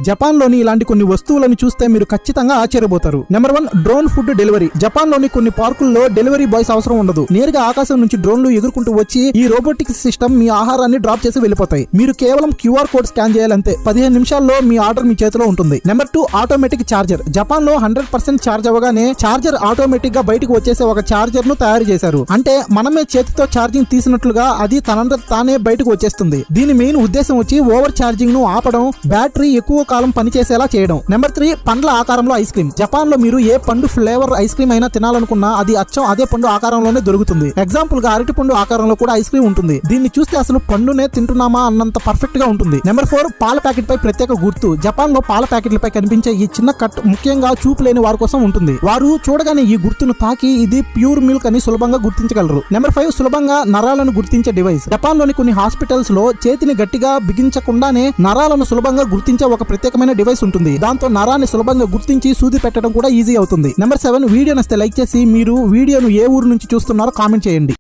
Japan లోని ఇలాంటి కొన్ని వస్తువులను చూస్తే మీరు ఖచ్చితంగా ఆశ్చర్యపోతారు. Number 1, drone food delivery. Japan లోని కొన్ని పార్కుల్లో డెలివరీ బాయ్స్ అవసరం ఉండదు. నేరుగా ఆకాశం నుంచి డ్రోన్లు ఎగురుకుంటూ వచ్చి ఈ రోబోటిక్స్ సిస్టమ్ మీ ఆహారాన్ని డ్రాప్ చేసి వెళ్ళిపోతాయి. మీరు కేవలం QR కోడ్ స్కాన్ చేయాలంతే. 15 నిమిషాల్లో మీ ఆర్డర్ మీ చేతిలో ఉంటుంది. Number 2, automatic charger. జపాన్ లో 100% ఛార్జ్ అవ్వగానే చార్జర్ ఆటోమేటిక్ గా బయటకు వచ్చేసే ఒక చార్జర్ ను తయారు చేశారు. అంటే మనమే చేతితో ఛార్జింగ్ తీసినట్లుగా అది తనంత తానే బయటకు వచ్చేస్తుంది. దీని మెయిన్ ఉద్దేశం వచ్చి ఓవర్ ఛార్జింగ్ ను ఆపడం, బ్యాటరీ ఎక్కువ కాలం పనిచేసేలా చేయడం. నెంబర్ 3, పండ్ల ఆకారంలో ఐస్ క్రీమ్. జపాన్ లో మీరు ఏ పండు ఫ్లేవర్ ఐస్ క్రీమ్ అయినా తినాలనుకున్నా అది అచ్చం అదే పండు ఆకారంలోనే దొరుకుతుంది. ఎగ్జాంపుల్ గా అరటి పండు ఆకారంలో కూడా ఐస్ క్రీమ్ ఉంటుంది. దీన్ని చూస్తే అసలు పండునే తింటున్నామా అన్నంత పర్ఫెక్ట్ గా ఉంటుంది. నెంబర్ 4, పాల ప్యాకెట్ పై ప్రత్యేక గుర్తు. జపాన్ లో పాల ప్యాకెట్లపై కనిపించే ఈ చిన్న కట్ ముఖ్యంగా చూపు లేని వారి కోసం ఉంటుంది. వారు చూడగానే ఈ గుర్తును తాకి ఇది ప్యూర్ మిల్క్ అని సులభంగా గుర్తించగలరు. నెంబర్ 5, సులభంగా నరాలను గుర్తించే డివైస్. జపాన్ లోని కొన్ని హాస్పిటల్స్ లో చేతిని గట్టిగా బిగించకుండానే నరాలను సులభంగా గుర్తించే ఒక ప్రత్యేకమైన డివైస్ ఉంటుంది. దాంతో నరాన్ని సులభంగా గుర్తించి సూది పెట్టడం కూడా ఈజీ అవుతుంది. నెంబర్ 7, వీడియో నచ్చితే లైక్ చేసి మీరు వీడియోను ఏ ఊరు నుంచి చూస్తున్నారో కామెంట్ చేయండి.